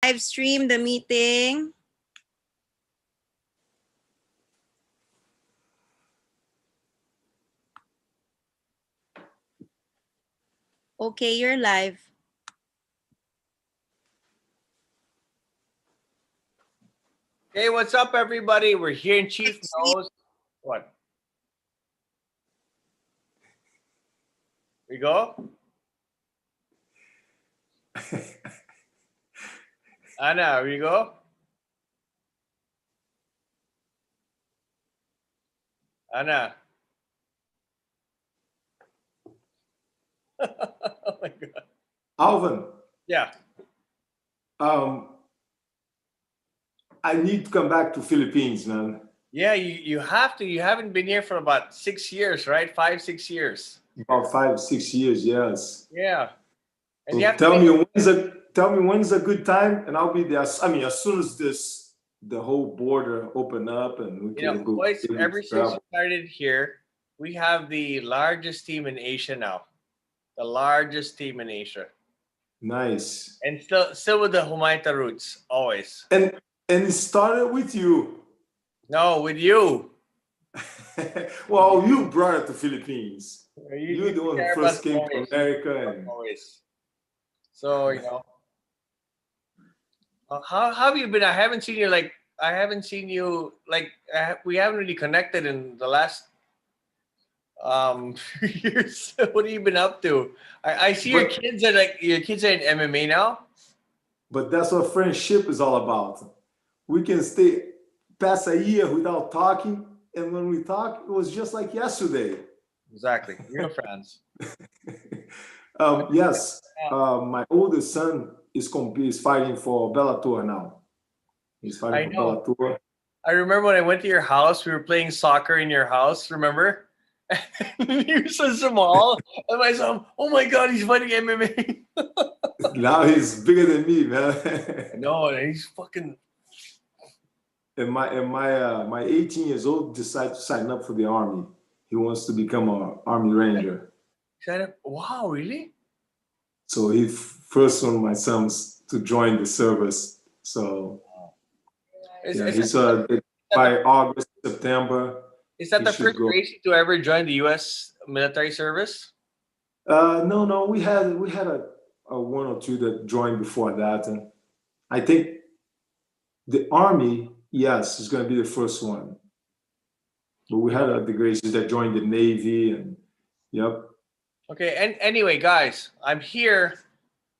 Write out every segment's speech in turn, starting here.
live stream the meeting. Okay, you're live. Hey, what's up, everybody? We're here in Chief Knows. What? We go? Anna, we go? Anna. Oh my God. Alvin. Yeah. I need to come back to Philippines, man. Yeah, you have to. You haven't been here for about 6 years, right? 5, 6 years. About 5, 6 years, yes. Yeah. And So you have tell me when's a good time, and I'll be there. I mean, as soon as the whole border open up and we can go. Royce, ever since you started here, we have the largest team in Asia now. The largest team in Asia. Nice. And still with the Humayta roots, always. And it started with you. No, with you. Well, you brought it to Philippines. You're the one who first came to America. And... Always. So, how have you been? I haven't seen you we haven't really connected in the last years. What have you been up to? I see your kids are in MMA now. But that's what friendship is all about. We can stay past a year without talking, and when we talk, it was just like yesterday. Exactly. Real friends. Yes. My oldest son is fighting for Bellator now. He's fighting for Bellator. I remember when I went to your house, we were playing soccer in your house, remember? You were so small. And my son, oh my God, he's fighting MMA. Now he's bigger than me, man. No, he's fucking... And my 18 years old decided to sign up for the army. He wants to become an army ranger. Wow, really? So he first one of my sons to join the service. So by August, September. Is that the first Gracie to ever join the U.S. military service? No. We had a one or two that joined before that, and I think the army, yes, is going to be the first one. But we had the Gracies that joined the Navy, and yep. Okay, and anyway, guys, I'm here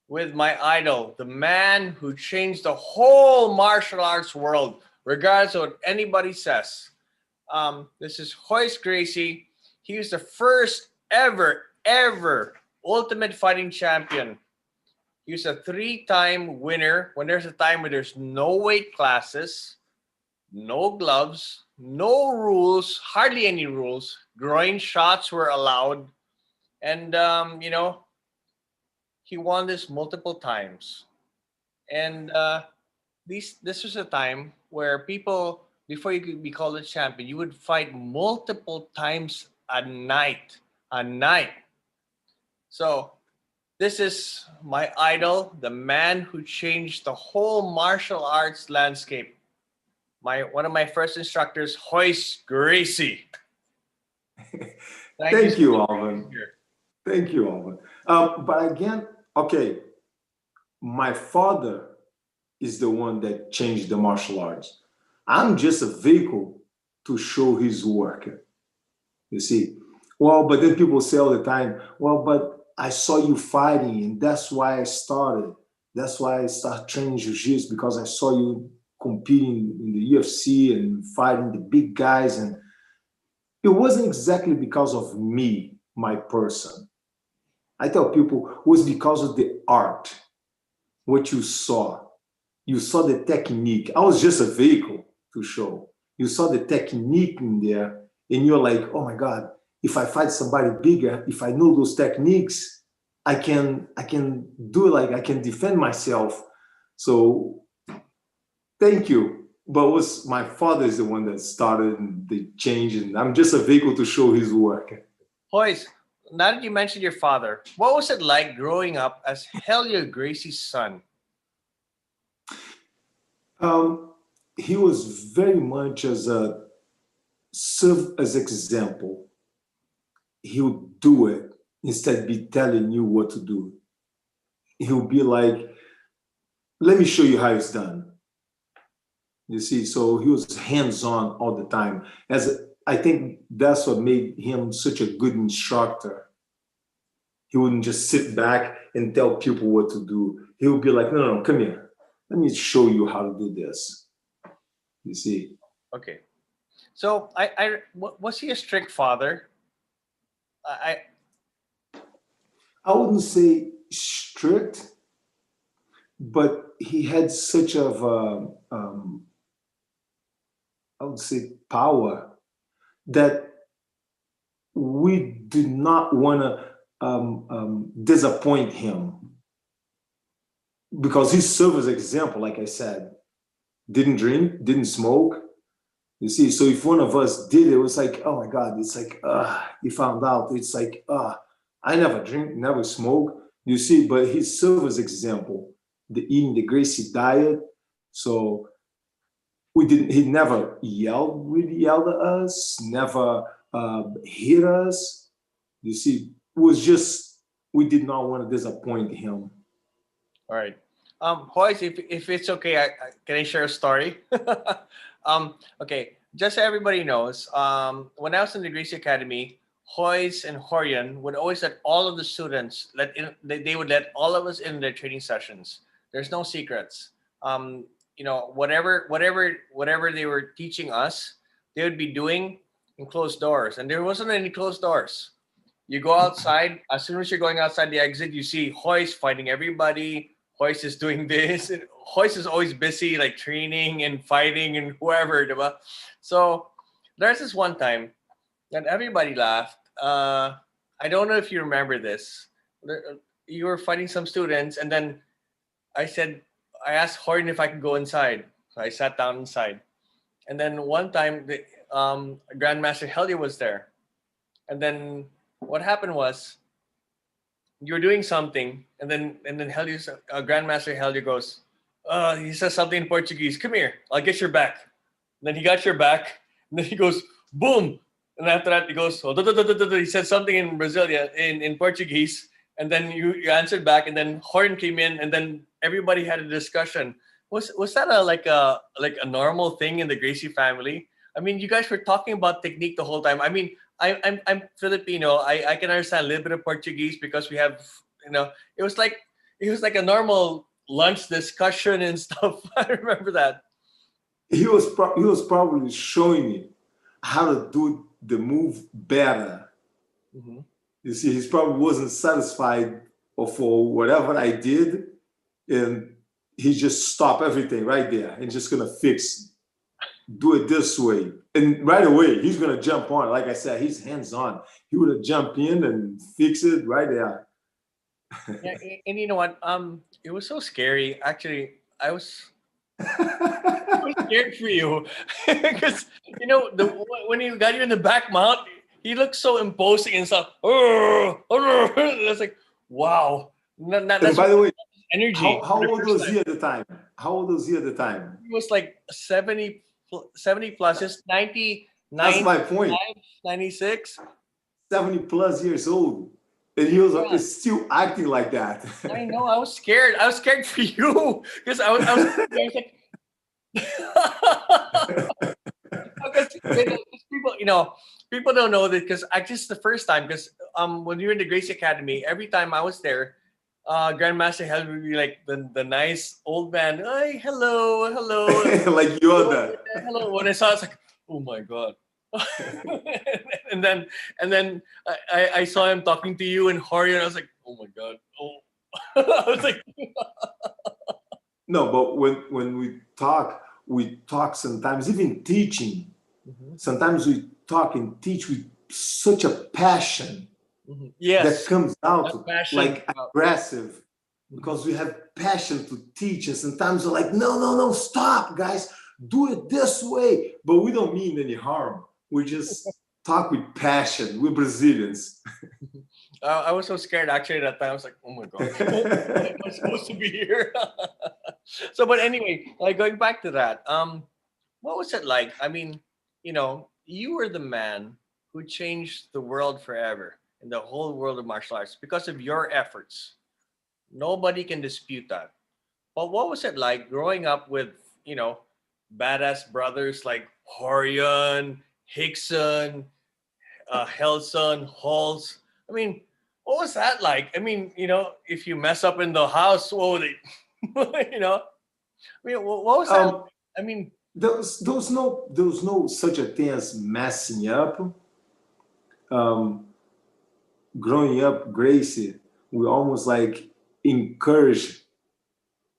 with my idol, the man who changed the whole martial arts world, regardless of what anybody says. This is Royce Gracie. He was the first ever Ultimate Fighting Champion. He was a 3-time winner when there's a time where there's no weight classes, no gloves, no rules, hardly any rules. Groin shots were allowed. And, he won this multiple times. And this was a time where people, before you could be called a champion, you would fight multiple times a night. So this is my idol, the man who changed the whole martial arts landscape. One of my first instructors, Royce Gracie. Thank you, Alvin. Thank you, Alvin. But again, okay, my father is the one that changed the martial arts. I'm just a vehicle to show his work. You see? Well, but then people say all the time, well, but I saw you fighting, and that's why I started. That's why I started training jiu-jitsu, because I saw you competing in the UFC and fighting the big guys. And it wasn't exactly because of me, my person. I tell people it was because of the art, what you saw. You saw the technique. I was just a vehicle to show. You saw the technique in there, and you're like, oh my God, if I fight somebody bigger, if I know those techniques, I can do it, I can defend myself. So thank you. But my father is the one that started the change, and I'm just a vehicle to show his work. Royce, now that you mentioned your father, what was it like growing up as Helio Gracie's son? He was very much as a serve as example. He would do it instead of be telling you what to do. He'll be like, let me show you how it's done. You see, so he was hands-on all the time. I think that's what made him such a good instructor. He wouldn't just sit back and tell people what to do. He would be like, no, come here. Let me show you how to do this. You see? Okay. So was he a strict father? I I wouldn't say strict, but he had such of I would say power that we do not want to disappoint him, because he served as example. Like I said, didn't drink, didn't smoke. You see, so if one of us did, it was like, oh my God, it's like, he found out. It's like, I never drink, never smoke. You see, but he served as example, the eating the Gracie diet. So he never really yelled at us, never hit us. You see, it was just, we did not want to disappoint him. All right. Royce, if it's okay, can I share a story? Okay. Just so everybody knows, when I was in the Gracie Academy, Royce and Horian would always let all of the students they would let all of us in their training sessions. There's no secrets. Whatever they were teaching us, they would be doing in closed doors, and there wasn't any closed doors. You go outside. As soon as you're going outside the exit, you see Royce fighting everybody. Royce is doing this. And Royce is always busy, like training and fighting and whoever. Diba? So there's this one time that everybody laughed. I don't know if you remember this. You were fighting some students, and then I asked Horton if I could go inside. So I sat down inside. And then one time, the Grandmaster Helio was there. And then what happened was, you were doing something, and then Helio's Grandmaster Helio goes, he says something in Portuguese. Come here, I'll get your back. And then he got your back, and then he goes, boom. And after that, he goes, oh, he said something in Brazilian, in Portuguese, and then you answered back, and then Horn came in, and then everybody had a discussion. Was that like a normal thing in the Gracie family? I mean, you guys were talking about technique the whole time. I mean, I'm Filipino. I can understand a little bit of Portuguese because we have, it was like a normal lunch discussion and stuff. I remember that. He was probably showing me how to do the move better. Mm-hmm. You see, he probably wasn't satisfied for whatever I did, and he just stopped everything right there and just gonna do it this way. And right away, he's gonna jump on. Like I said, he's hands-on. He would have jumped in and fix it right there. Yeah, and you know what? It was so scary. Actually, I was scared for you because when he got you in the back mount, he looked so imposing and stuff. That's like, wow. And by the way, energy. How old was he at the time? How old was he at the time? He was like 70 plus, just 99. That's my point. 96. 70 plus years old. And he was still acting like that. I know. I was scared. I was scared for you because I was like, because people don't know that, because the first time, because when you were in the Gracie Academy, every time I was there, Grandmaster Hell would be like the nice old man. Hi, hello. Like Yoda. Hello. When I saw it, it's like, oh my God. and then I saw him talking to you and Hori, and I was like, oh my God. Oh. I was like, no, but when we talk sometimes, even teaching. Mm-hmm. Sometimes we talk and teach with such a passion. Mm-hmm. Yes, that comes out like aggressive, because we have passion to teach, and sometimes we're like, no, stop, guys, do it this way, but we don't mean any harm. We just talk with passion. We're Brazilians. I was so scared actually that time. I was like, oh my god, why am I supposed to be here? So, but anyway, like going back to that, what was it like? I mean, you were the man who changed the world forever in the whole world of martial arts because of your efforts. Nobody can dispute that. But what was it like growing up with, you know, badass brothers like Horion, Hickson, Helson, Halls? I mean, what was that like? I mean, if you mess up in the house, what would it, I mean, what was that? um, I mean, there was no such a thing as messing up. Um, Growing up, Gracie, we almost like encourage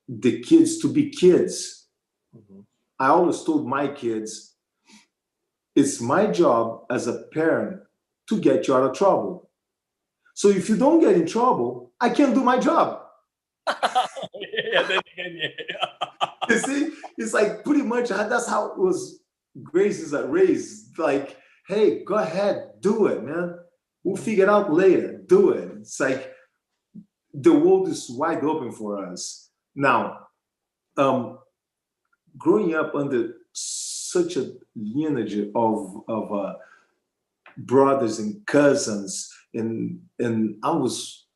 the kids to be kids. Mhm. I always told my kids, it's my job as a parent to get you out of trouble. So if you don't get in trouble, I can't do my job. Yeah, then again, yeah. You see, it's like pretty much that's how it was. Grace is raised. Like, hey, go ahead, do it, man. We'll figure it out later. Do it. It's like the world is wide open for us now. Um, Growing up under such a lineage of brothers and cousins, and I was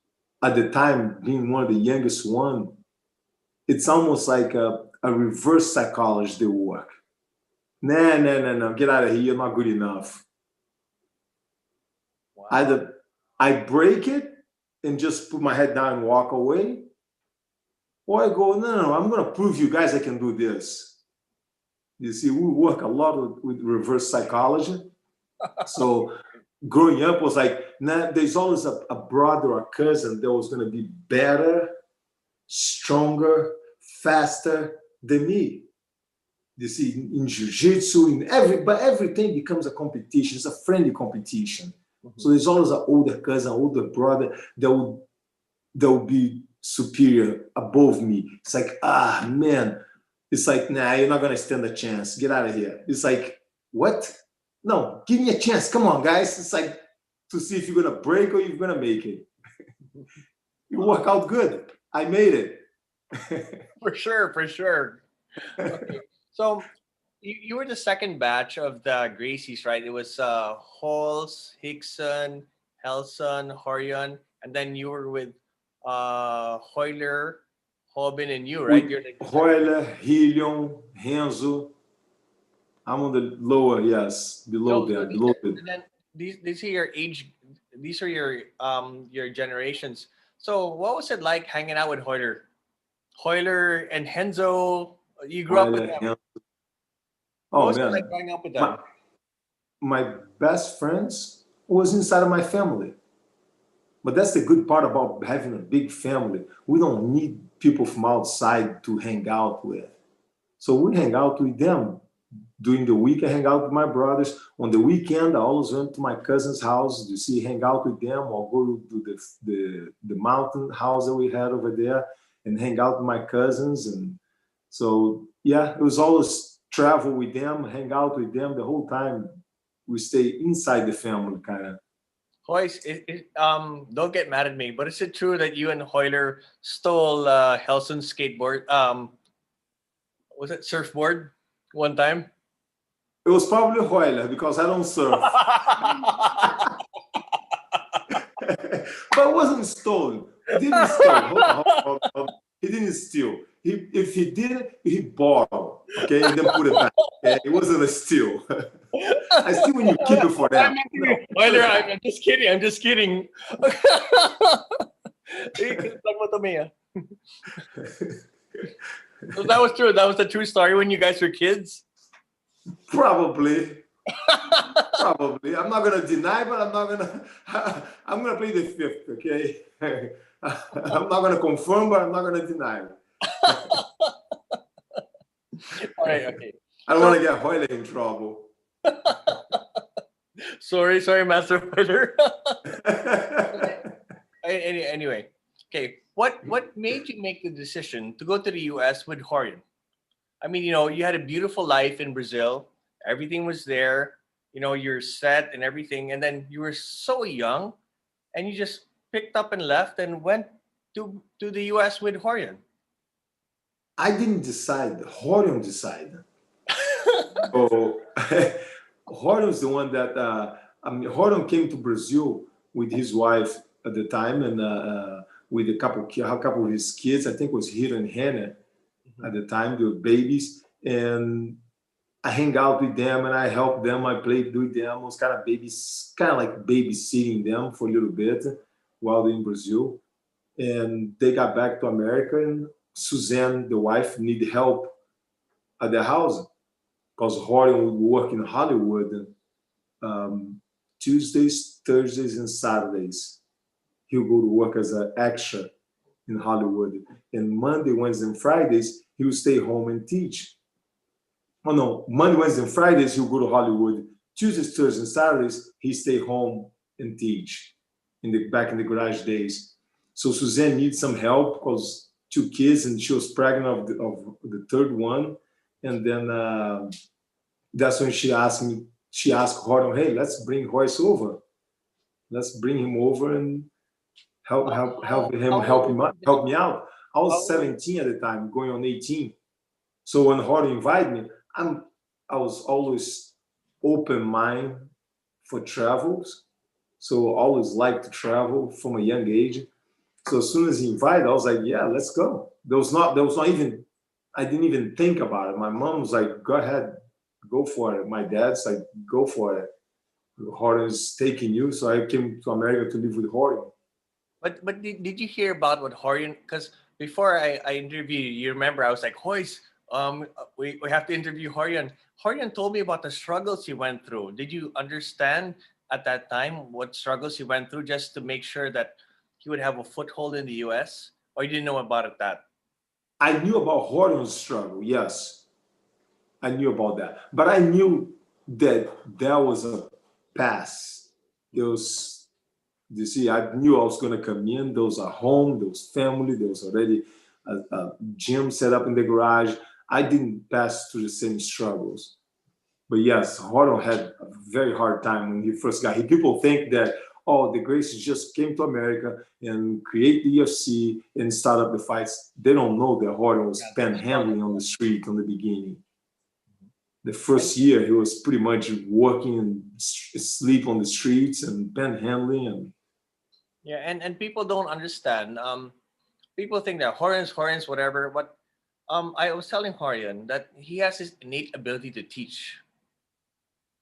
at the time being one of the youngest one. It's almost like a reverse psychology they work. Nah, no, no, no, get out of here. You're not good enough. Wow. Either I break it and just put my head down and walk away, or I go, no, no, no, I'm going to prove you guys I can do this. You see, we work a lot with reverse psychology. So growing up was like, nah, there's always a brother or cousin that was going to be better, stronger, faster than me. You see, in jiu-jitsu, but everything becomes a competition. It's a friendly competition. So Mhm. there's always an older cousin, older brother that will be superior above me. It's like, man. It's like, nah, you're not gonna stand a chance. Get out of here. It's like, what? No, give me a chance. Come on, guys. It's like to see if you're gonna break or you're gonna make it. You work out good. I made it. For sure, for sure. Okay. So you were the second batch of the Gracies, right? It was Halls, Hickson, Helson, Horion, and then you were with Hoyler, Hobin, and you, right? With You're like the second. Royce, Helio, Renzo, I'm on the lower, yes, below So them, below it. and then these are your age, these are your generations. So what was it like hanging out with Hoyler and Henzo? You grew up with Royce, them. Renzo. What Oh was it like man, growing up with my them? my best friends was inside of my family. But that's the good part about having a big family. We don't need people from outside to hang out with. So we hang out with them. During the week, I hang out with my brothers. On the weekend, I always went to my cousin's house to see, hang out with them, or go to the mountain house that we had over there and hang out with my cousins. And so, yeah, it was always travel with them, hang out with them the whole time. We stay inside the family, kind of. Royce, don't get mad at me, but is it true that you and Hoyler stole Helson's skateboard? Was it surfboard one time? It was probably Royler because I don't surf. But it wasn't stolen. He didn't steal. Hold on, hold on, hold on. He didn't steal. If he did, he borrowed. Okay, and then put it back. Okay, it wasn't a steal. I steal when you keep it for I them. meant to No, be put Hoyler. it back. I'm just kidding. I'm just kidding. Like mo to, Mia. So that was true. That was the true story when you guys were kids. Probably, probably. I'm not gonna deny, but I'm not gonna. I'm gonna play the fifth. Okay. I'm not gonna confirm, but I'm not gonna deny. All right. Okay. I don't So want to get Hoyle in trouble. sorry, Master Hoyler. Anyway, okay. What made you make the decision to go to the U.S. with Horion? I mean, you had a beautiful life in Brazil. Everything was there. You're set and everything, and then you were so young, and you just picked up and left and went to the US with Horion? I didn't decide. Horion decided. So Horton's the one that Horton came to Brazil with his wife at the time, and with a couple of his kids. I think it was Hiro and Hannah at the time. They were babies, and I hang out with them and I help them. I played with them. I was kind of like babysitting them for a little bit while they're in Brazil. And they got back to America, and Suzanne, the wife, needed help at the house because Horton would work in Hollywood Tuesdays, Thursdays, and Saturdays. He'll go to work as an extra in Hollywood. And Monday, Wednesday, and Fridays, he will stay home and teach. Oh no, Monday, Wednesday, and Fridays, he'll go to Hollywood. Tuesdays, Thursdays, and Saturdays, he stay home and teach back in the garage days. So Suzanne needs some help because 2 kids, and she was pregnant of the third one. And then that's when she asked Horton, hey, let's bring Royce over. Let's bring him over and help me out. I was 17 at the time, going on 18. So when Horton invited me, I was always open mind for travels. So I always liked to travel from a young age. So as soon as he invited, I was like, yeah, let's go. There was not even, I didn't even think about it. My mom was like, go ahead, go for it. My dad's like, go for it. Horton's taking you. So I came to America to live with Horton. But did you hear about what Horion? Because before I interviewed you, remember I was like, Royce, we have to interview Horion. Horion told me about the struggles he went through. Did you understand at that time what struggles he went through just to make sure that he would have a foothold in the US? Or you didn't know about it that? I knew about Horton's struggle, yes. I knew about that. But I knew that there was a pass. There was, you see, I knew I was going to come in. There was a home, there was family, there was already a gym set up in the garage. I didn't pass through the same struggles. But yes, Horton had a very hard time when he first got here. People think that, oh, the Gracie just came to America and create the UFC and start up the fights. They don't know that Horton was panhandling on the street from the beginning. The first year, he was pretty much working and sleep on the streets and panhandling. And yeah, and people don't understand. People think that Horion's whatever. But I was telling Horion that he has this innate ability to teach.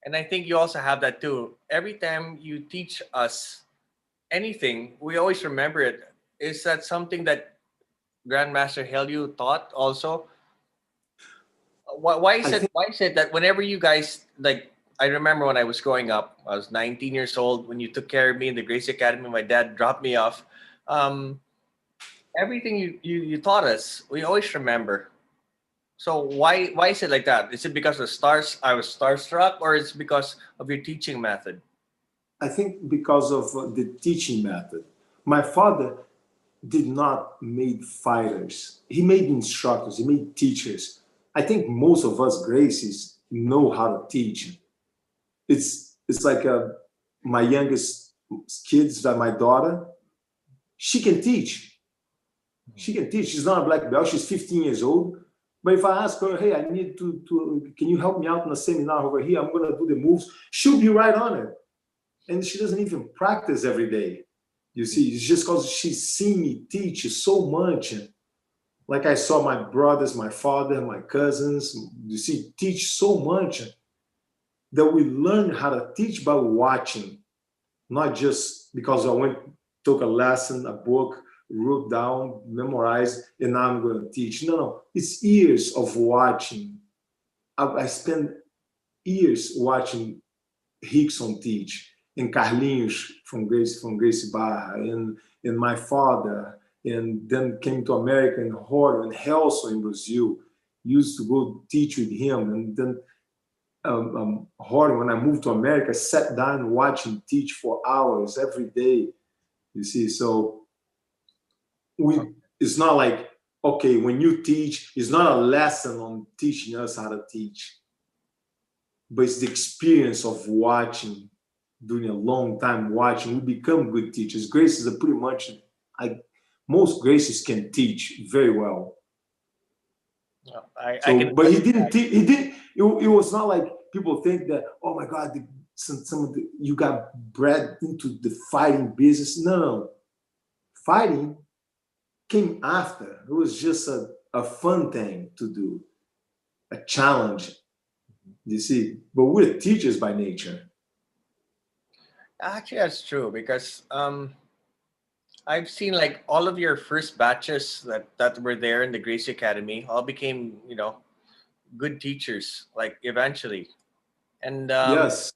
And I think you also have that too. Every time you teach us anything, we always remember it. Is that something that Grandmaster Helio taught also? Why is it that whenever you guys, like, I remember when I was growing up, I was 19 years old when you took care of me in the Gracie Academy, my dad dropped me off. Everything you taught us, we always remember. So why is it like that? Is it because I was starstruck, or it's because of your teaching method? I think because of the teaching method. My father did not make fighters. He made instructors. He made teachers. I think most of us Gracies know how to teach. It's like my youngest kids, that my daughter, she can teach. She can teach. She's not a black belt. She's 15 years old. But if I ask her, hey, I need to can you help me out in a seminar over here? I'm going to do the moves. She'll be right on it. And she doesn't even practice every day. You see, it's just because she's seen me teach so much. Like I saw my brothers, my father, my cousins, you see, teach so much that we learn how to teach by watching, not just because I took a lesson, a book, wrote down, memorized, and now I'm going to teach. No, it's years of watching. I spent years watching Rickson teach, and Carlinhos from Gracie Barra, and my father, and then came to America and Horton and Helso in Brazil. Used to go teach with him, and then Horton, when I moved to America, sat down and watched him teach for hours every day. You see, so it's not like, okay, when you teach, it's not a lesson on teaching us how to teach, but it's the experience of watching during a long time watching, we become good teachers. Gracies are pretty much, most Gracies can teach very well. I can. But he didn't. He didn't. It was not like people think that. Oh my God, some of the, you got bred into the fighting business. No, fighting came after. It was just a fun thing to do, a challenge. You see, but we're teachers by nature. Actually, that's true because I've seen like all of your first batches that were there in the Gracie Academy all became, good teachers like eventually. And Yes.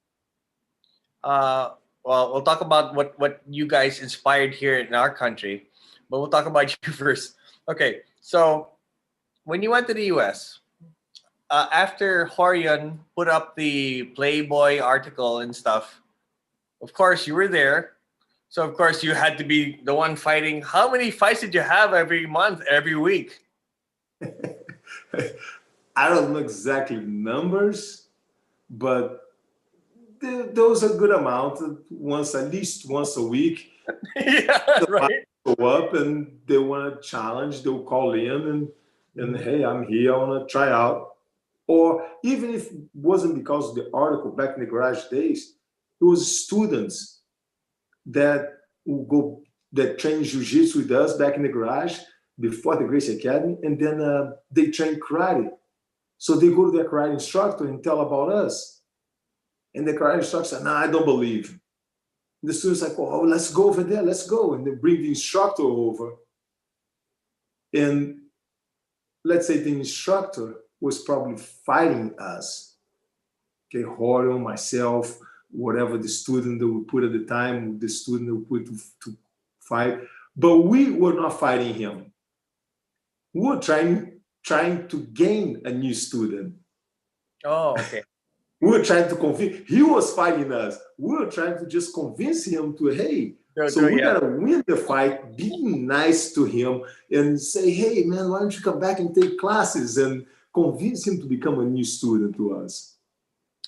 well, we'll talk about what you guys inspired here in our country, but we'll talk about you first. Okay, so when you went to the U.S. After Horion put up the Playboy article and stuff, of course you were there. So of course you had to be the one fighting. How many fights did you have every month, every week? I don't know exactly numbers, but there was a good amount. At least once a week. Yeah, right. Go up and they want to challenge. They'll call in and hey, I'm here. I want to try out. Or even if it wasn't because of the article back in the garage days, it was students that will go that train jiu-jitsu with us back in the garage before the Gracie Academy, and then they train karate. So they go to their karate instructor and tell about us. And the karate instructor said, "Nah, I don't believe." And the student's like, "Oh, let's go over there, let's go." And they bring the instructor over. And let's say the instructor was probably fighting us. Okay, Horion, myself, whatever the student that we put at the time, the student that we put to fight. But we were not fighting him. We were trying to gain a new student. Oh, okay. We were trying to convince. He was fighting us. We were trying to just convince him to, hey, so we gotta win the fight, be nice to him, and say, hey, man, why don't you come back and take classes and convince him to become a new student to us.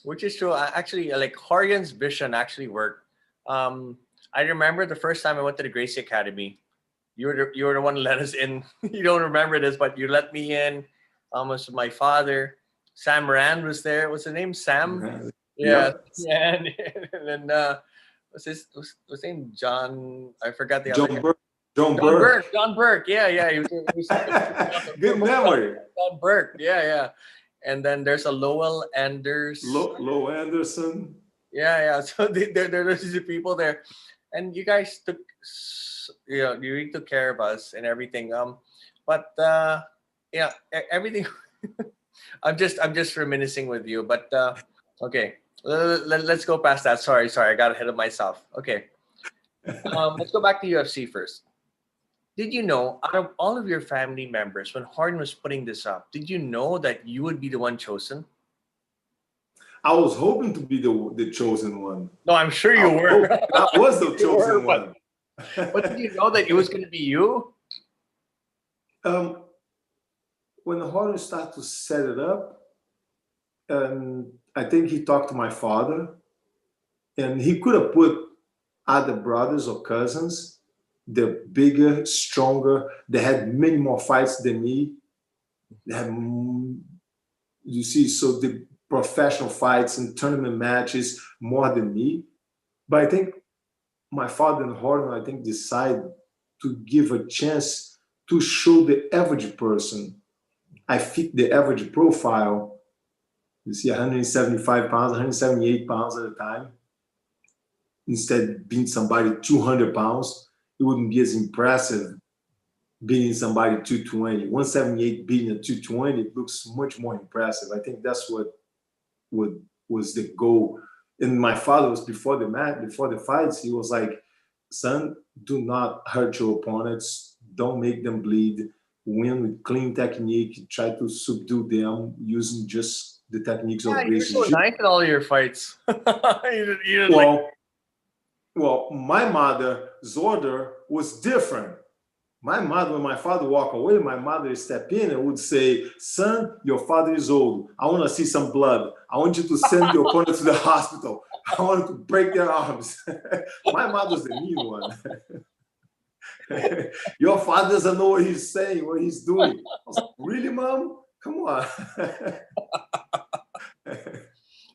Which is true. Actually, like Horion's vision actually worked. I remember the first time I went to the Gracie Academy. You were the one who let us in. You don't remember this, but you let me in. Almost my father. Sam Rand was there. What's his name? Sam? Yeah. Yep. Yeah. And then what's his name? John. I forgot the other guy. John Burke. John Burke. Yeah. He was Good memory. John Burke. Yeah. And then there's a Lowell Anderson. Low Anderson. Yeah. So there's these people there, and you guys took, you really took care of us and everything. But everything. I'm just reminiscing with you, but okay. Let's go past that. Sorry, I got ahead of myself. Okay. Let's go back to UFC first. Did you know, out of all of your family members, when Horion was putting this up, did you know that you would be the one chosen? I was hoping to be the chosen one. No, I'm sure you were. I was the chosen one. But did you know that it was going to be you? When Horion started to set it up, I think he talked to my father, and he could have put other brothers or cousins. They're bigger, stronger. They had many more fights than me. They had, you see, so the professional fights and tournament matches more than me. But I think my father and Horion, I think, decided to give a chance to show the average person. I fit the average profile. You see, 175 pounds, 178 pounds at a time. Instead of being somebody 200 pounds. It wouldn't be as impressive beating somebody 220. 178 beating a 220, it looks much more impressive. I think that's what was the goal. And my father was before the fights, he was like, son, do not hurt your opponents. Don't make them bleed. Win with clean technique. Try to subdue them using just the techniques of Gracie. You're so nice in all your fights. you didn't Well, my mother's order was different. My mother, when my father walked away, my mother would step in and would say, son, your father is old. I want to see some blood. I want you to send your opponent to the hospital. I wanted to break their arms. My mother's the mean one. Your father doesn't know what he's saying, what he's doing. I was like, really, Mom? Come on.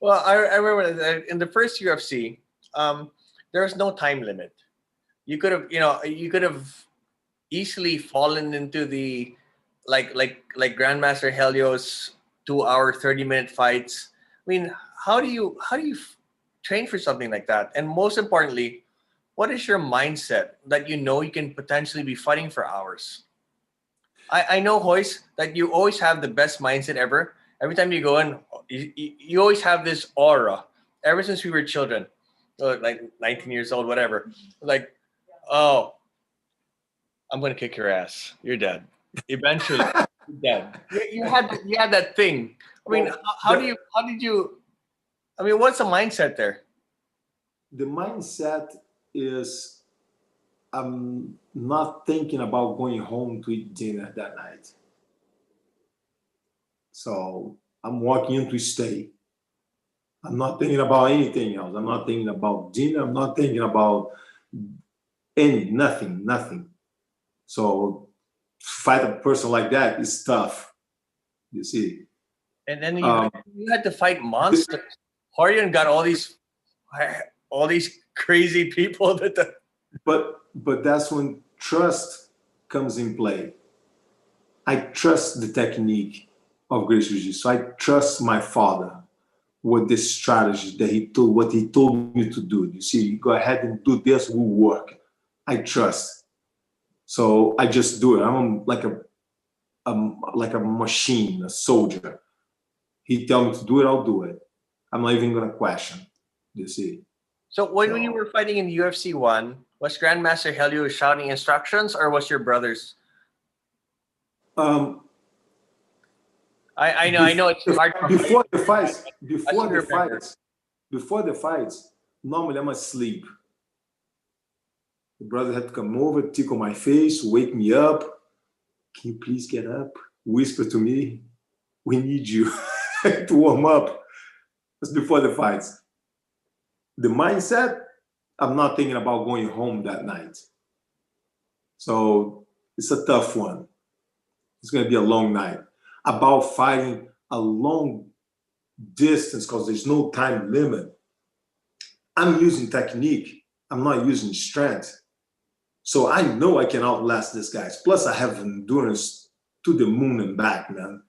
Well, I remember that in the first UFC, there was no time limit. You could have, you could have easily fallen into the like Grandmaster Helio's 2 hour 30-minute fights. I mean, how do you train for something like that? And most importantly, what is your mindset that you can potentially be fighting for hours? I know, Royce, that you always have the best mindset ever. Every time you go in, you always have this aura. Ever since we were children, like 19 years old, whatever. Like, oh, I'm gonna kick your ass. You're dead. Eventually, you're dead. You had that thing. I mean, how did you? I mean, what's the mindset there? The mindset is I'm not thinking about going home to eat dinner that night. So I'm walking in to stay. I'm not thinking about anything else. I'm not thinking about dinner. I'm not thinking about nothing. So fight a person like that is tough. You see. And then you had to fight monsters. Horian got all these crazy people But that's when trust comes in play. I trust the technique of Gracie Jiu-Jitsu. So I trust my father with this strategy that what he told me to do. You see, go ahead and do this, will work. I trust. So I just do it. I'm like a machine, a soldier. He tell me to do it, I'll do it. I'm not even gonna question. You see. So when you were fighting in UFC 1, was Grandmaster Helio shouting instructions, or was your brothers? Um, I know it's hard to before the fights, normally I'm asleep. The brother had to come over, tickle my face, wake me up. Can you please get up? Whisper to me, we need you to warm up. That's before the fights. The mindset, I'm not thinking about going home that night. So it's a tough one. It's going to be a long night. About fighting a long distance because there's no time limit. I'm using technique. I'm not using strength. So I know I can outlast these guys. Plus, I have endurance to the moon and back, man.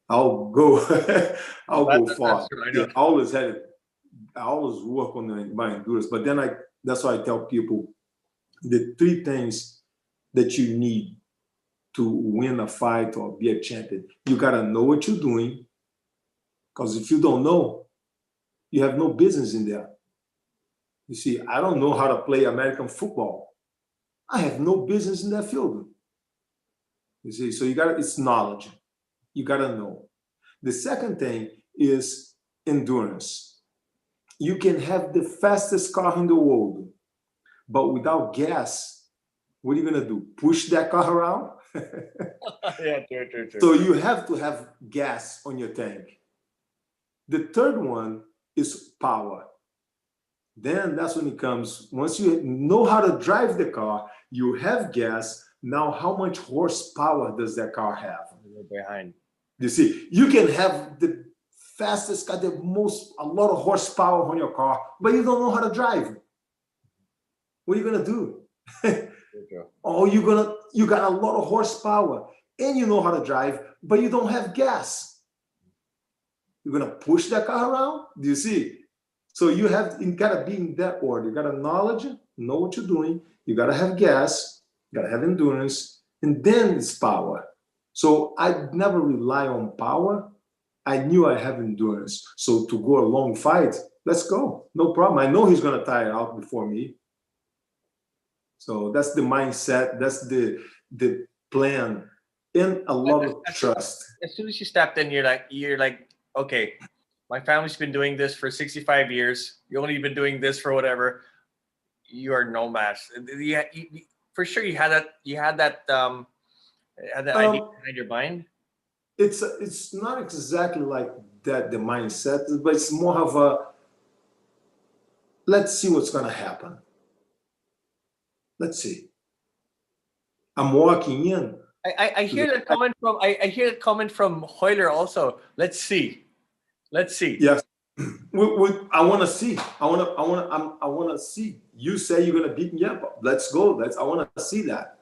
I'll go, I'll go far. Yeah, I always work on my endurance. But then that's why I tell people the 3 things that you need to win a fight or be a champion. You gotta know what you're doing, because if you don't know, you have no business in there. You see, I don't know how to play American football. I have no business in that field. You see, so it's knowledge. You gotta know. The second thing is endurance. You can have the fastest car in the world, but without gas, what are you gonna do? Push that car around? Yeah, true. So you have to have gas on your tank. The third one is power. Then that's when it comes, once you know how to drive the car, you have gas. Now, how much horsepower does that car have? Behind. You see, you can have the fastest car, a lot of horsepower on your car, but you don't know how to drive. What are you gonna do? Or you got a lot of horsepower and you know how to drive, but you don't have gas. You're gonna push that car around? Do you see? So you gotta be in that order. You gotta know what you're doing. You gotta have gas, you gotta have endurance, and then it's power. So I never rely on power. I knew I have endurance. So to go a long fight, let's go. No problem. I know he's gonna tire out before me. So that's the mindset, that's the plan, and a lot of trust. As soon as you stepped in, you're like, okay, my family's been doing this for 65 years. You only been doing this for whatever. You are no match. For sure, you had that idea behind your mind. It's not exactly like that, the mindset, but it's more of let's see what's gonna happen. Let's see. I'm walking in. I hear that comment from I hear that comment from Hoyler also. Let's see. Let's see. Yes. I want to see. I want to see. You say you're gonna beat me up. Let's go. I want to see that.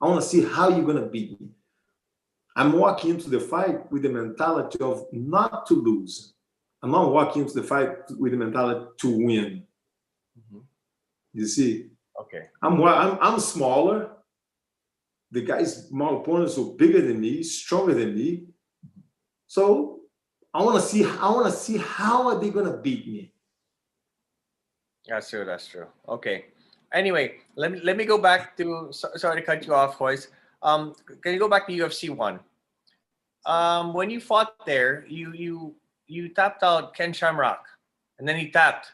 I want to see how you're gonna beat me. I'm walking into the fight with the mentality of not to lose. I'm not walking into the fight with the mentality to win. Mm-hmm. You see? Okay. I'm smaller. The guys, my opponents are bigger than me, stronger than me. So I want to see how are they gonna beat me. That's true. That's true. Okay. Anyway, let me go back to. Sorry to cut you off, Royce. Can you go back to UFC 1? When you fought there, you tapped out Ken Shamrock, and then he tapped.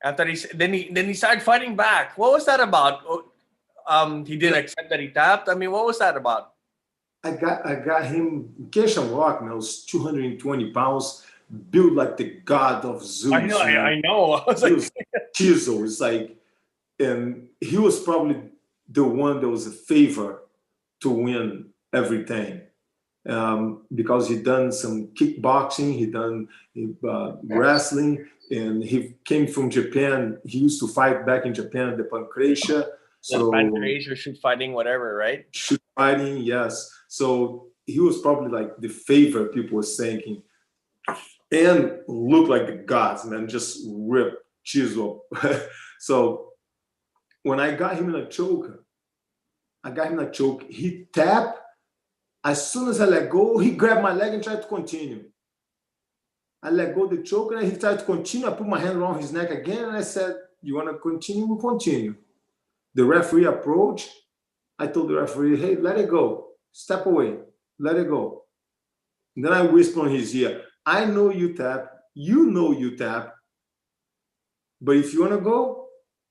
After then he started fighting back. What was that about? He didn't accept that he tapped. I mean, what was that about? I got him. Ken Shamrock, man, was 220 pounds, built like the god of Zeus. I know. I know. I was like, chisel. It's like, and he was probably the one that was a favor to win everything. Because he done some kickboxing, he done wrestling, and he came from Japan. He used to fight back in Japan, the Pancracia. So Pancracia, shoot fighting, whatever, right? Shoot fighting, yes. So he was probably like the favorite people were thinking, and looked like the gods, man, just ripped chisel. So when I got him in a choke, he tapped. As soon as I let go, he grabbed my leg and tried to continue. I let go the choke and he tried to continue. I put my hand around his neck again and I said, you want to continue? We'll continue. The referee approached. I told the referee, hey, let it go. Step away. Let it go. And then I whispered in his ear, I know you tap. You know you tap. But if you want to go,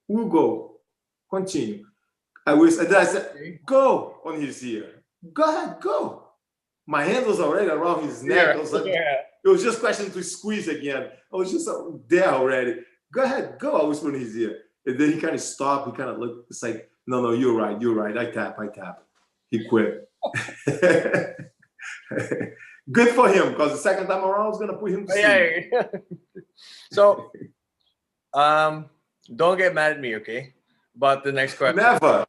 we'll go. Continue. I whispered. And then I said, go on his ear. Go ahead, go. My hand was already around his neck. I was like, it was just question to squeeze again. I was just there already. Go ahead, go. I whispered in his ear. And then he kind of stopped. He kind of looked. It's like, no, you're right. I tap. He quit. Good for him, because the second time around I was gonna put him to sleep. Yeah. So, don't get mad at me, okay? But the next question. Never.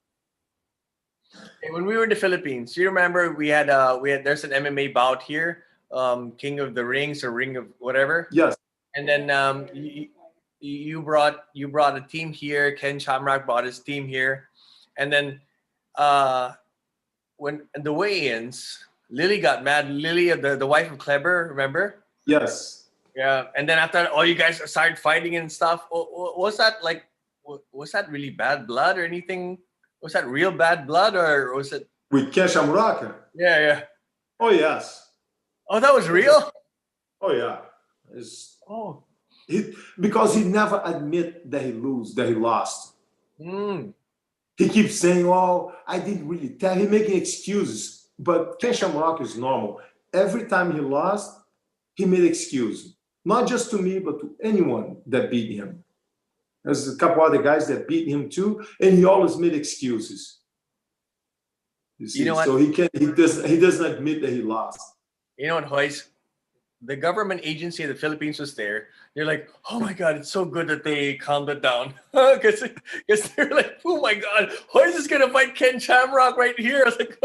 When we were in the Philippines, you remember we had there's an MMA bout here, King of the Rings or Ring of whatever. Yes. And then you brought a team here. Ken Shamrock brought his team here, and then when the weigh-ins, Lily got mad. Lily, the wife of Kleber, remember? Yes. Yeah. And then after all, you guys started fighting and stuff. Was that like? Was that really bad blood or anything? Was that real bad blood or was it with Ken Shamrock? Yeah. Oh yes. Oh, that was real? Oh yeah. Because he never admit that he lost. He keeps saying, oh, I didn't really tell. He making excuses. But Ken Shamrock is normal. Every time he lost, he made excuses. Not just to me, but to anyone that beat him. There's a couple other guys that beat him too, and he always made excuses. You see, so he doesn't admit that he lost. You know what, Royce? The government agency of the Philippines was there. They're like, oh my God, it's so good that they calmed it down. Because they're like, oh my God, Royce is gonna fight Ken Shamrock right here. I was like,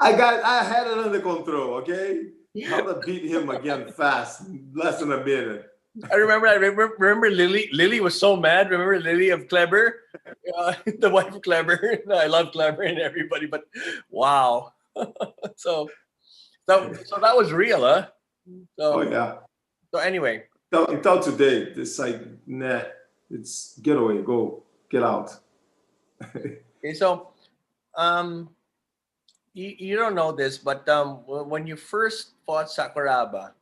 I had it under control, okay? How to beat him again fast, less than a minute. I remember Lily. Lily was so mad. Remember Lily of Kleber, the wife of Kleber. I love Kleber and everybody, but wow. so that was real, huh? So, oh yeah. So anyway, until today, it's like nah. It's get away, go, get out. Okay, so you don't know this, but when you first fought Sakuraba,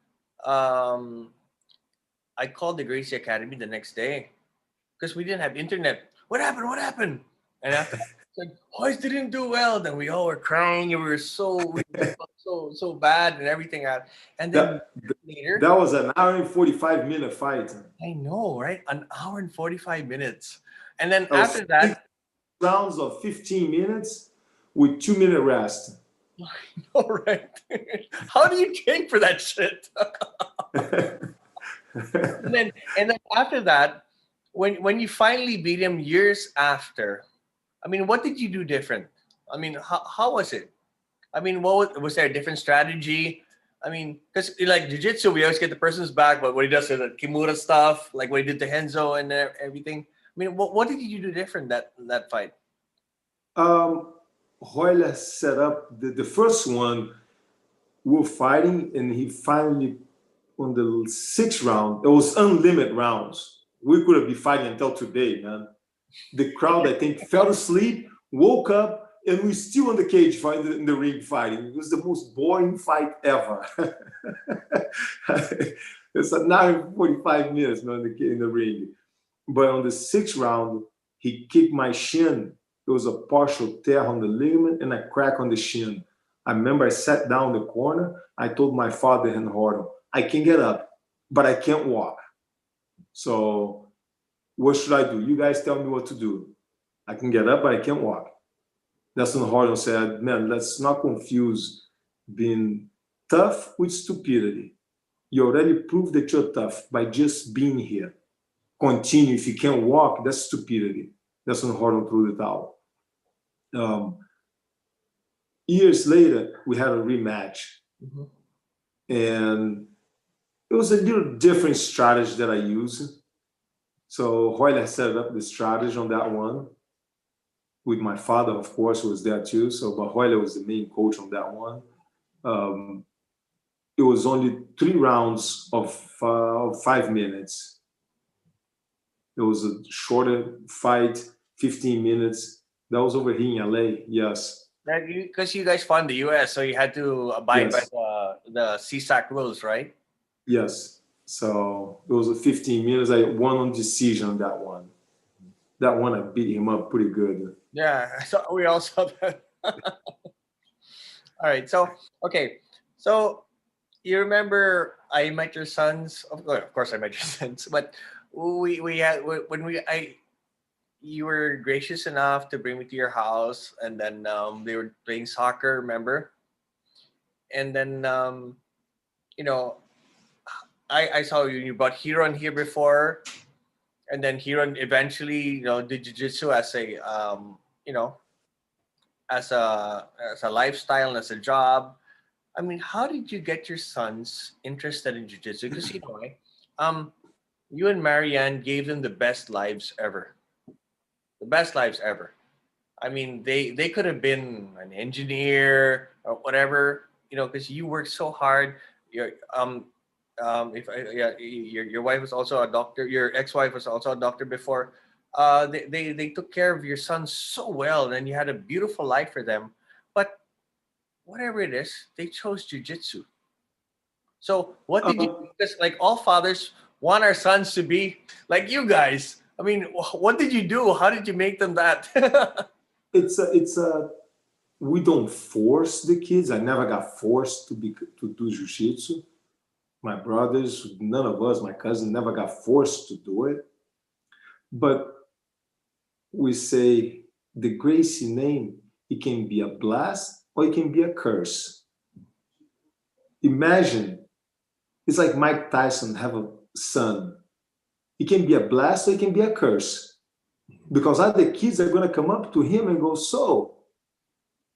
I called the Gracie Academy the next day because we didn't have internet. What happened? And after I said, Royce didn't do well. Then we all were crying and we felt so bad and everything. And then later. That was an hour and 45-minute fight. I know, right? An hour and 45 minutes. And then That was after that, 6 rounds of 15 minutes with 2-minute rest. all right. How do you train for that shit? And then after that, when you finally beat him years after, I mean, what did you do different? I mean, how was it? I mean, was there a different strategy? I mean, because like jiu-jitsu, we always get the person's back, but what he does is the Kimura stuff, like what he did to Henzo and everything. I mean, what did you do different that fight? Royler set up the first one. We were fighting, and he finally, on the 6th round, it was unlimited rounds. We could have been fighting until today, man. The crowd, I think, fell asleep, woke up, and we still in the cage fighting, in the ring fighting. It was the most boring fight ever. It's an hour and 45 minutes, man, in the ring. But on the 6th round, he kicked my shin. It was a partial tear on the ligament and a crack on the shin. I remember I sat down in the corner. I told my father and Horton, I can get up, but I can't walk. So what should I do? You guys tell me what to do. I can get up, but I can't walk. That's when Horton said, man, let's not confuse being tough with stupidity. You already proved that you're tough by just being here. Continue. If you can't walk, that's stupidity. That's when Horton threw the towel. Years later, we had a rematch. Mm-hmm. And it was a little different strategy that I used. So Royler set up the strategy on that one. With my father, of course, who was there too. So, but Royler was the main coach on that one. It was only 3 rounds of 5 minutes. It was a shorter fight, 15 minutes. That was over here in LA, yes. Because you guys fought in the US, so you had to abide by the CSAC rules, right? Yes. So it was a 15 minutes. I won on decision on that one. That one, I beat him up pretty good. Yeah, so we all saw that. All right. So, okay. So you remember I met your sons? Of course I met your sons. But we had you were gracious enough to bring me to your house, and then they were playing soccer. Remember? And then you know, I saw you brought Hiron here before, and then Hiron eventually did jiu-jitsu as a as a lifestyle and as a job. I mean, how did you get your sons interested in jiu-jitsu? Because you and Marianne gave them the best lives ever. The best lives ever. I mean, they could have been an engineer or whatever, because you worked so hard. Your if yeah, your wife was also a doctor. Your ex-wife was also a doctor before. They took care of your son so well, and you had a beautiful life for them. But whatever it is, they chose jujitsu. So what did you do? Because like all fathers want our sons to be like you guys. I mean, what did you do? How did you make them that? We don't force the kids. I never got forced to do jiu-jitsu. My brothers, none of us, my cousin, never got forced to do it. But we say the Gracie name, it can be a blast or it can be a curse. Imagine, it's like Mike Tyson have a son. It can be a blast or it can be a curse. Because other kids are going to come up to him and go, so,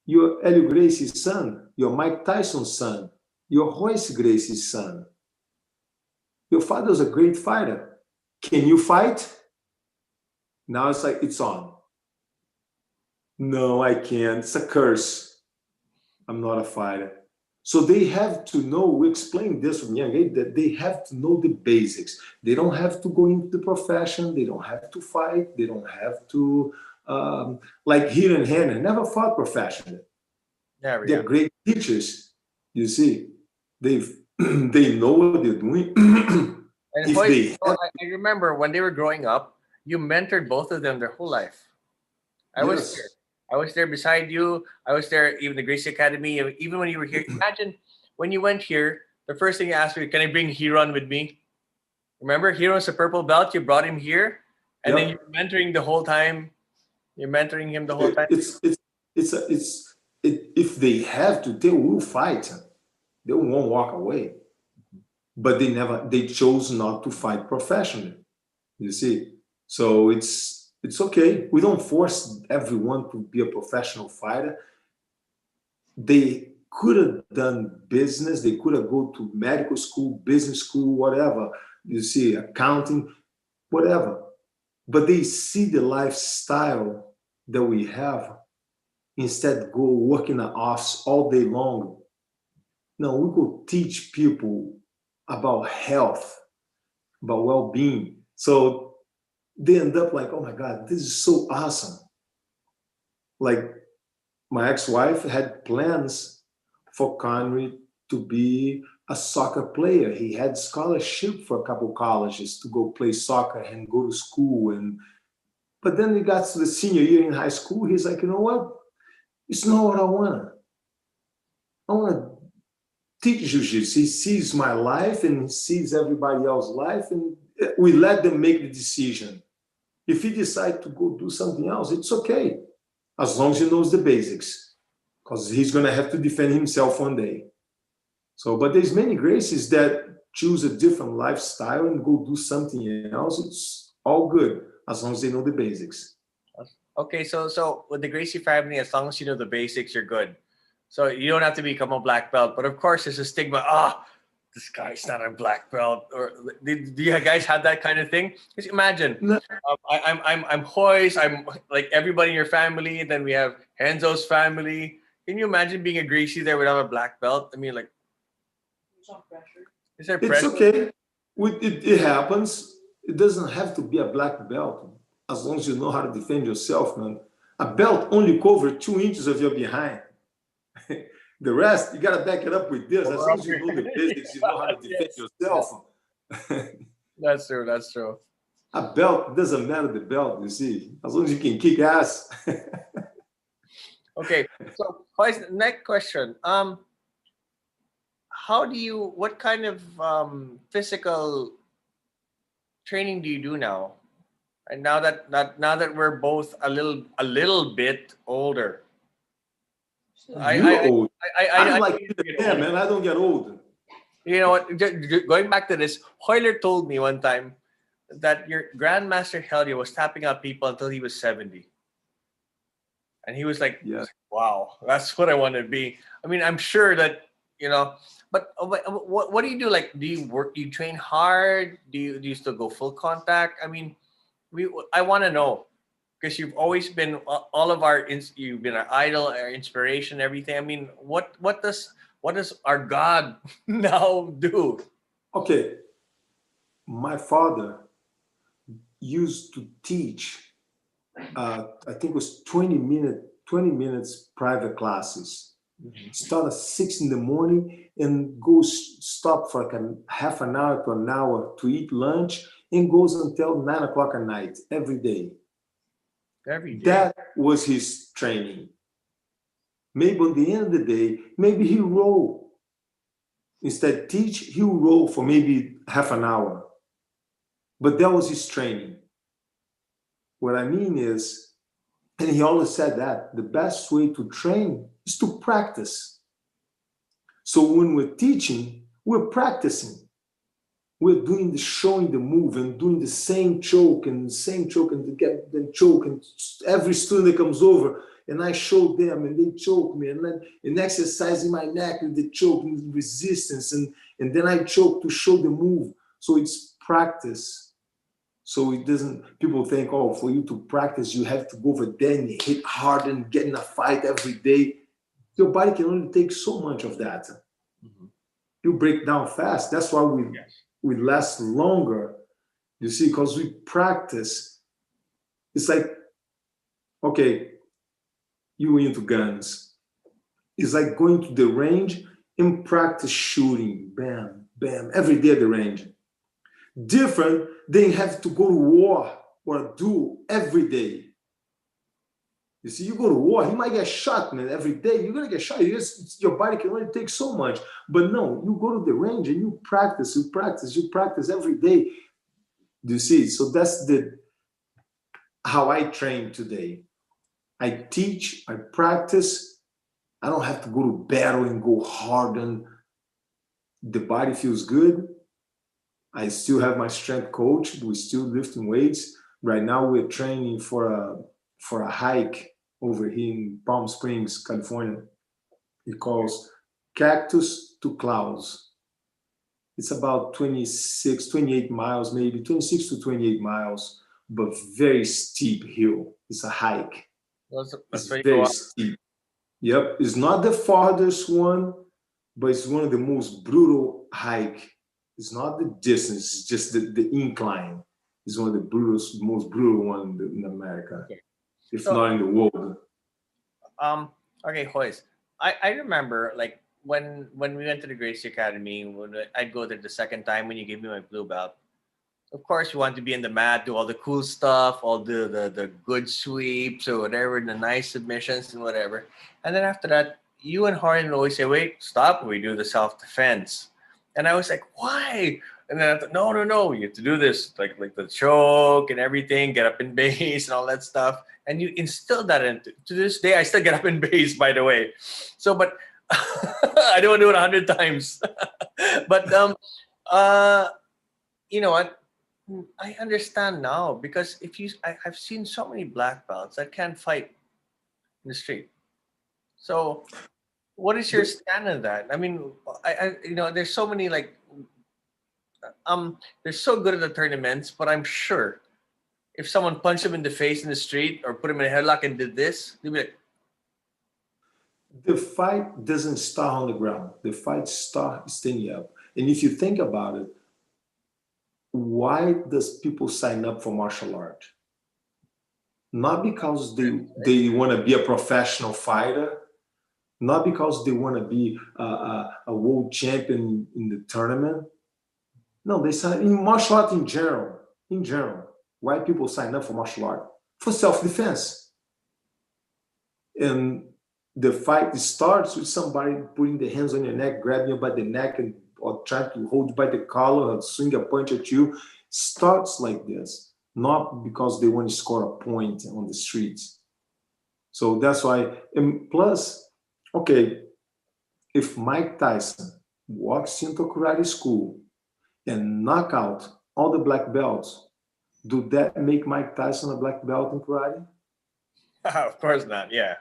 you're Helio Gracie's son, you're Mike Tyson's son, you're Royce Gracie's son. Your father's a great fighter. Can you fight? Now it's like, it's on. No, I can't. It's a curse. I'm not a fighter. So they have to know, we explain this from young age, that they have to know the basics. They don't have to go into the profession. They don't have to fight. They don't have to, like Hill and Hannah, never fought professionally. Yeah, They're great teachers, you see. They know what they're doing. And I remember when they were growing up, you mentored both of them their whole life. I was there. I was there beside you. I was there even the Gracie Academy. Even when you were here, imagine when you went here, the first thing he asked me, can I bring Hiron with me? Remember, Hiron's a purple belt. You brought him here, and then you're mentoring the whole time. You're mentoring him the whole time. If they have to, they will fight. They won't walk away. But they chose not to fight professionally. You see, so it's okay. We don't force everyone to be a professional fighter. They could have done business. They could have go to medical school, business school, whatever. You see, accounting, whatever. But they see the lifestyle that we have. Instead, go work in the office all day long. No, we could teach people about health, about well-being. So they end up like, oh my God, this is so awesome. Like my ex-wife had plans for Connery to be a soccer player. He had scholarship for a couple colleges to go play soccer and go to school. But then he got to the senior year in high school. He's like, you know what? It's not what I want. I want to teach jiu-jitsu. He sees my life and he sees everybody else's life, and we let them make the decision. If he decides to go do something else, it's okay, as long as he knows the basics, because he's going to have to defend himself one day. So, but there's many Gracies that choose a different lifestyle and go do something else. It's all good, as long as they know the basics. Okay, so with the Gracie family, as long as you know the basics, you're good. So you don't have to become a black belt. But of course, there's a stigma. This guy's not a black belt. Or do you guys have that kind of thing? Just imagine, No. I'm Royce. I'm like everybody in your family. Then we have Henzo's family. Can you imagine being a Gracie there without a black belt? I mean, like, is there pressure? It's okay. It happens. It doesn't have to be a black belt, as long as you know how to defend yourself, man. A belt only covers 2 inches of your behind. The rest, you got to back it up with this. As long as you know the basics, you know how to defend yourself. That's true. That's true. A belt doesn't matter the belt, you see, as long as you can kick ass. Okay, so next question. What kind of physical training do you do now? And now that we're both a little bit older. You're old. I'm like, man, I don't get old. You know what? Going back to this, Hoyler told me one time that your Grandmaster Helio was tapping out people until he was 70. And he was like, yeah. Wow, that's what I want to be. I mean, I'm sure that, but what do you do? Like, do you work? Do you train hard? Do you still go full contact? I mean, I want to know, because you've always been all of you've been our idol, our inspiration, everything. I mean, what does our God now do? Okay, my father used to teach. I think it was 20 minutes private classes. Start at 6 a.m. and goes stop for like a half an hour to an hour to eat lunch, and goes until 9 o'clock at night every day. Every day. That was his training. Maybe at the end of the day, maybe he roll. Instead teach, he will roll for maybe half an hour. But that was his training. What I mean is, and he always said that the best way to train is to practice. So when we're teaching, we're practicing. We're doing showing the move and doing the same choke and to get them choke. And every student that comes over, and I show them and they choke me, and exercising my neck with the choke and resistance, and then I choke to show the move. So it's practice. So it doesn't, people think, oh, for you to practice, you have to go over there and hit hard and get in a fight every day. Your body can only take so much of that. Mm-hmm. You break down fast. That's why we last longer, you see, because we practice. It's like, okay, you into guns. It's like going to the range and practice shooting. Bam, bam, every day at the range. Different than have to go to war or a duel every day. You see, you go to war, he might get shot, man, every day. You're going to get shot. Your body can only take so much. But no, you go to the range and you practice every day. Do you see? So that's how I train today. I teach, I practice. I don't have to go to battle and go hard, and the body feels good. I still have my strength coach. We're still lifting weights. Right now we're training for a hike over here in Palm Springs, California. It calls Cactus to Clouds. It's about 26, 28 miles, maybe 26 to 28 miles, but very steep hill. It's a hike. That's It's very steep. Yep. It's not the farthest one, but it's one of the most brutal hike. It's not the distance, it's just the incline. It's one of the most brutal one in America, if not in the world. Okay, Royce. I remember like when we went to the Gracie Academy, when I'd go there the second time when you gave me my blue belt. Of course, you want to be in the mat, do all the cool stuff, all the good sweeps or whatever, the nice submissions and whatever. And then after that, you and Harlan would always say, "Wait, stop. We do the self defense." And I was like, "Why?" And then I thought, no, you have to do this, like the choke and everything, get up in base and all that stuff. And you instill that into to this day. I still get up in base, by the way. So, but I don't do it 100 times. But you know what? I understand now because I've seen so many black belts that can't fight in the street. So, what is your stand on that? I mean, there's so many like they're so good at the tournaments, but I'm sure if someone punched him in the face in the street or put him in a headlock and did this, they'd be like, the fight doesn't start on the ground. The fight starts standing up. And if you think about it, why does people sign up for martial art? Not because they want to be a professional fighter, not because they want to be a world champion in the tournament. No, they sign in martial art in general. In general, why people sign up for martial art? For self-defense. And the fight starts with somebody putting the hands on your neck, grabbing you by the neck, or trying to hold you by the collar or swing a punch at you. Starts like this, not because they want to score a point on the streets. So that's why, and plus, okay, if Mike Tyson walks into karate school and knock out all the black belts, do that make Mike Tyson a black belt in karate? of course not. Yeah.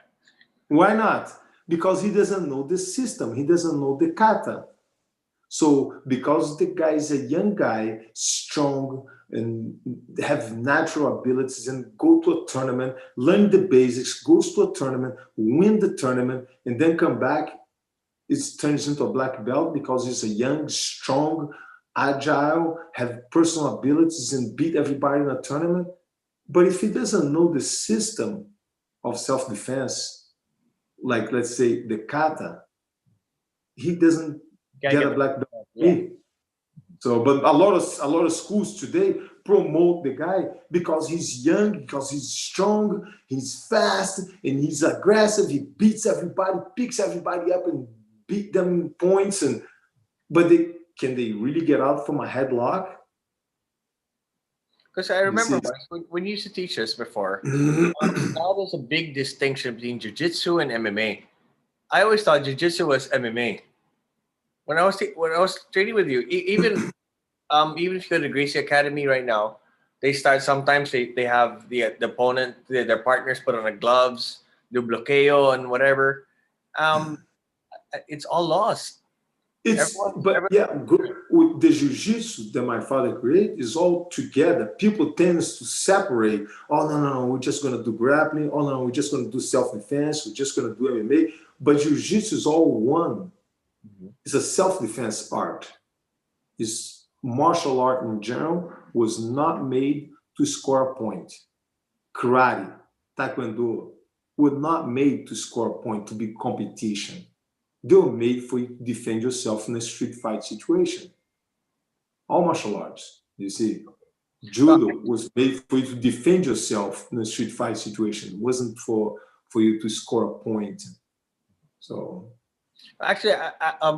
Why not? Because he doesn't know the system. He doesn't know the kata. So because the guy is a young guy, strong, and have natural abilities, and go to a tournament, learn the basics, goes to a tournament, win the tournament, and then come back, it turns into a black belt because he's a young, strong, agile, have personal abilities, and beat everybody in a tournament. But if he doesn't know the system of self-defense, like let's say the kata, he doesn't get a black belt. Yeah. So, but a lot of schools today promote the guy because he's young, because he's strong, he's fast, and he's aggressive. He beats everybody, picks everybody up, and beat them in points. But can they really get out from a headlock? Because I remember when you used to teach us before, now there's a big distinction between jiu-jitsu and MMA. I always thought jiu-jitsu was MMA. When I was training with you, even if you go to the Gracie Academy right now, they start sometimes they have the opponent, their partners put on the gloves, do bloqueo and whatever. It's all lost. Good. With the jiu-jitsu that my father created is all together. People tend to separate. Oh no, we're just gonna do grappling. Oh no, we're just gonna do self-defense. We're just gonna do MMA. But jiu-jitsu is all one. It's a self-defense art. It's martial art in general was not made to score a point. Karate, taekwondo were not made to score a point, to be competition. They were made for you to defend yourself in a street fight situation. All martial arts, you see. Judo was made for you to defend yourself in a street fight situation. It wasn't for for you to score a point. So Actually,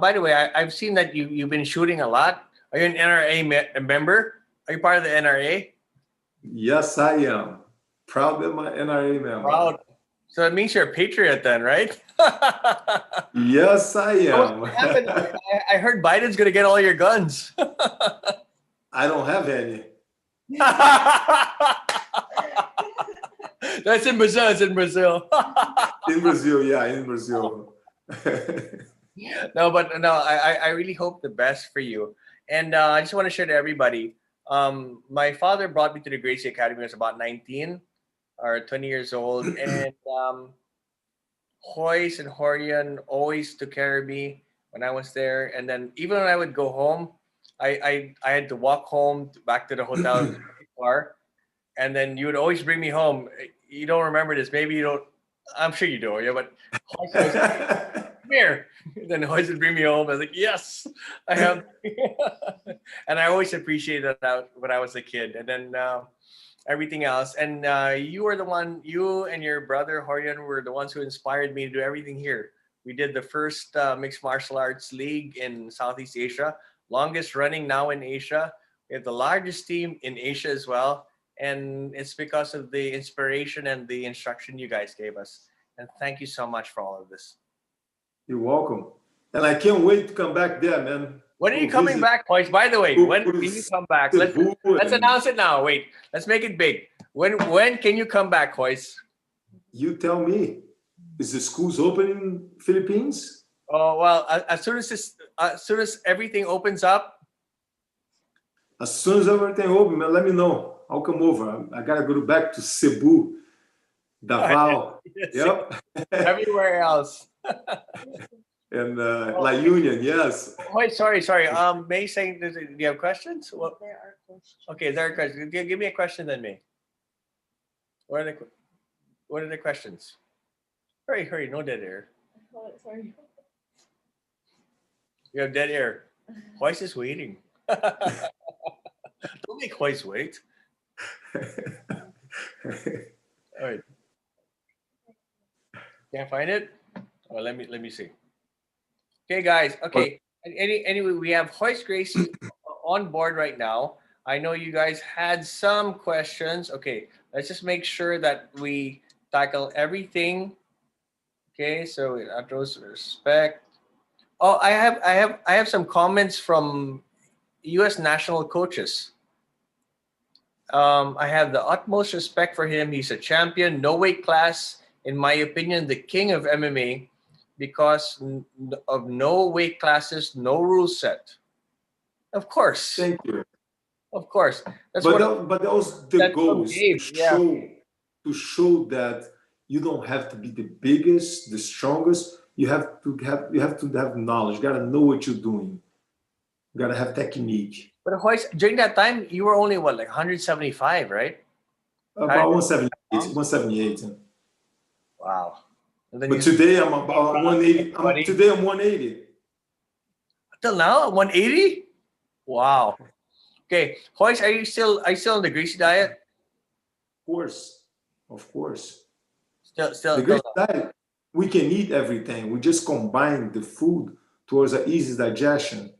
by the way, I've seen that you've been shooting a lot. Are you an NRA member? Are you part of the NRA? yes, I am. Proud of my NRA member. Proud. So it means you're a patriot then, right? Yes, I What's am. gonna happen? I heard Biden's going to get all your guns. I don't have any. That's in Brazil. It's in Brazil. In Brazil, yeah, in Brazil. No, but no, I really hope the best for you. And I just want to share to everybody. My father brought me to the Gracie Academy when I was about 19 or 20 years old. And Royce and Horian always took care of me when I was there. And then even when I would go home, I had to walk home back to the hotel car. And then you would always bring me home. You don't remember this. Maybe you don't. I'm sure you do. Yeah, but Royce always come here. Then Royce would bring me home. I was like, yes, I have. And I always appreciated that when I was a kid. And then everything else. And you were the one, you and your brother Horian were the ones who inspired me to do everything here. We did the first mixed martial arts league in Southeast Asia, longest running now in Asia. We have the largest team in Asia as well. And it's because of the inspiration and the instruction you guys gave us. And thank you so much for all of this. You're welcome. And I can't wait to come back there, man. When are you coming back, boys? By the way, when can you come back? Let's announce it now. Wait, let's make it big. When can you come back, Royce? You tell me. Is the schools open in Philippines? Oh well, as soon as everything opens up. As soon as everything open, man, let me know. I'll come over. I gotta go back to Cebu, Davao. Yep. Everywhere else. And La Union, yes. Wait, sorry. May saying, do you have questions? Well, There are questions. okay, there are questions. Give me a question then, May. What are the questions? Hurry, no dead air. Oh, sorry. You have dead air. Royce is waiting. Don't make Royce wait. All right. Can't find it? Oh, let me see. Okay, guys. Okay. Anyway, we have Royce Gracie on board right now. I know you guys had some questions. Okay, let's just make sure that we tackle everything. Okay, so with utmost respect. Oh, I have some comments from U.S. national coaches. I have the utmost respect for him. He's a champion, no weight class, in my opinion, the king of MMA, because of no weight classes, no rule set. Of course. Thank you. Of course. That's but that was the goal, to show that you don't have to be the biggest, the strongest. You have to have knowledge. You gotta know what you're doing. You gotta have technique. But Royce, during that time, you were only what, like 175, right? About 178. 178. Wow. But today I'm about 180. Today I'm 180. Till now, 180? Wow. Okay, Royce, are you still on the Gracie diet? Of course. Still. The Gracie diet. We can eat everything. We just combine the food towards an easy digestion.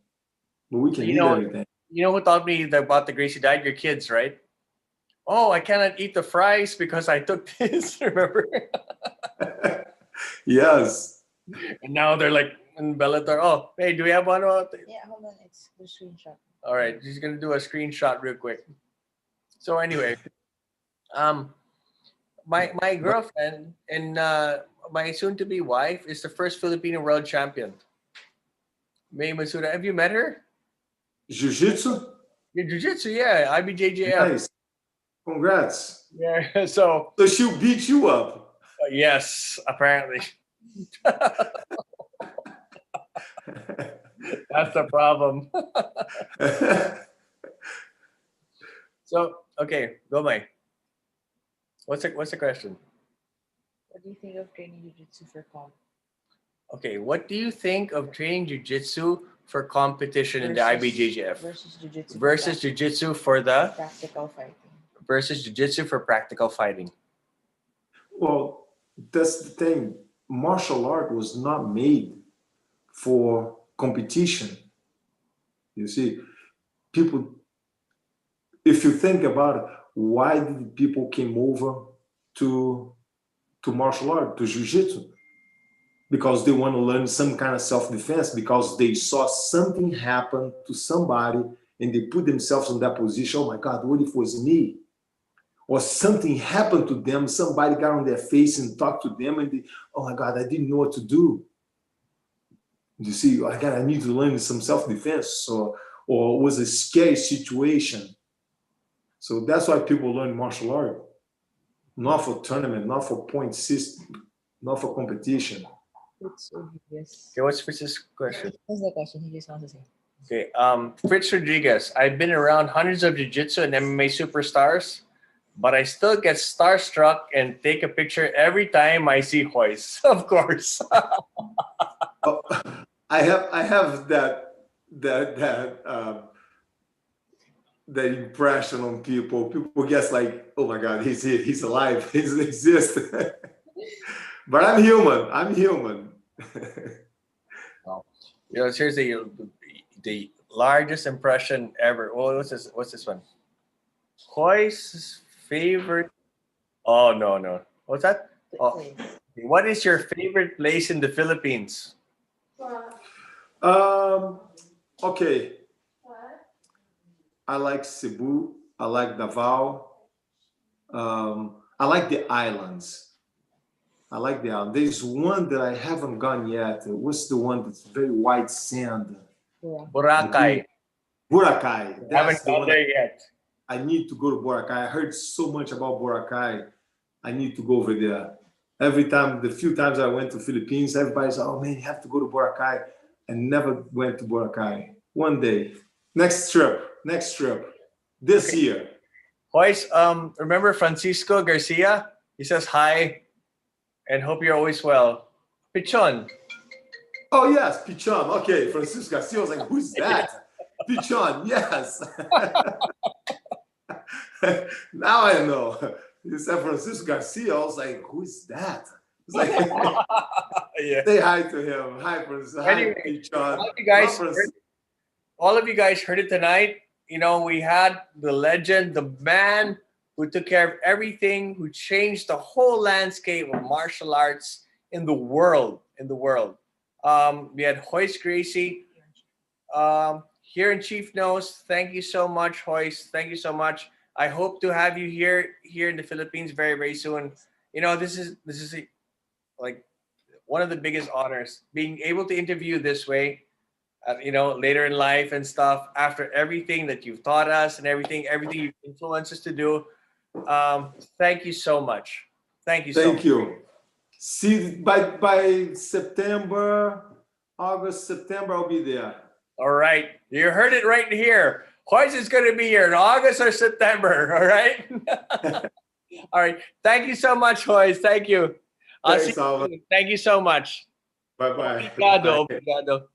But we can eat everything. You know who taught me about the Gracie diet? Your kids, right? Oh, I cannot eat the fries because I took this. Remember? Yes. And now they're like in Bellator. Oh, hey, do we have one? Yeah, hold on. It's the screenshot. All right, she's gonna do a screenshot real quick. So anyway, my girlfriend and my soon-to-be wife is the first Filipino world champion. May Masuda, have you met her? Jiu-jitsu? Your jiu-jitsu, yeah, IBJJF. Nice. Congrats. Yeah, so she'll beat you up. Yes, apparently. That's the problem. So, okay, go May. What's the question? What do you think of training jiu-jitsu for comp? Okay, what do you think of training jiu-jitsu for competition in the IBJJF? Versus jiu-jitsu for practical fighting. Versus jiu-jitsu for practical fighting. Well, That's the thing. Martial art was not made for competition. You see, people, if you think about it, why did people came over to martial art, to jiu-jitsu? Because they want to learn some kind of self-defense, because they saw something happen to somebody and they put themselves in that position. Oh my God, what if it was me? Or something happened to them, somebody got on their face and talked to them and they, oh my God, I didn't know what to do. You see, oh my God, I need to learn some self-defense, or it was a scary situation. So that's why people learn martial art. Not for tournament, not for point system, not for competition. It's Rodriguez. Okay, what's Fritz's question? What's the question? He just wants to say. Okay, Fritz Rodriguez. I've been around hundreds of jiu-jitsu and MMA superstars, but I still get starstruck and take a picture every time I see Royce. Of course. Oh, I have that impression on people. People guess like, oh my God, he's here, he's alive, he exists. But I'm human. I'm human. Seriously, the largest impression ever. Oh, what's this? What's this one? Royce's favorite. Oh no. What's that? Oh, what is your favorite place in the Philippines? Okay. I like Cebu. I like Davao. I like the islands. I like the island. There's one that I haven't gone yet. What's the one that's very white sand? Boracay. Boracay. I haven't gone there yet. I need to go to Boracay. I heard so much about Boracay. I need to go over there. Every time, the few times I went to Philippines, everybody's like, oh man, you have to go to Boracay. I never went to Boracay. One day. Next trip. This year. Royce, remember Francisco Garcia? He says hi and hope you're always well. Pichon. Oh yes, Pichon. Okay, Francisco Garcia. I was like, who's that? Pichon, yes. Now I know. You said Francisco Garcia. I was like, who is that? It's like, Yeah. say hi to him. Hi, Francisco. Anyway, hi, Pichon. All of you guys heard it tonight. You know, we had the legend, the man who took care of everything, who changed the whole landscape of martial arts in the world. We had Royce Gracie here in Chief Nose. Thank you so much, Royce. Thank you so much. I hope to have you here in the Philippines very, very soon. You know, this is like one of the biggest honors, being able to interview this way. You know, later in life and stuff, after everything that you've taught us and everything you've influenced us to do. Thank you so much. Thank you so much. Thank you. See, by September, August, September, I'll be there. All right. You heard it right here. Royce is going to be here in August or September. All right. All right. Thank you so much, Royce. Thank you. Thanks, Alvin. Thank you so much. Bye-bye. Obrigado.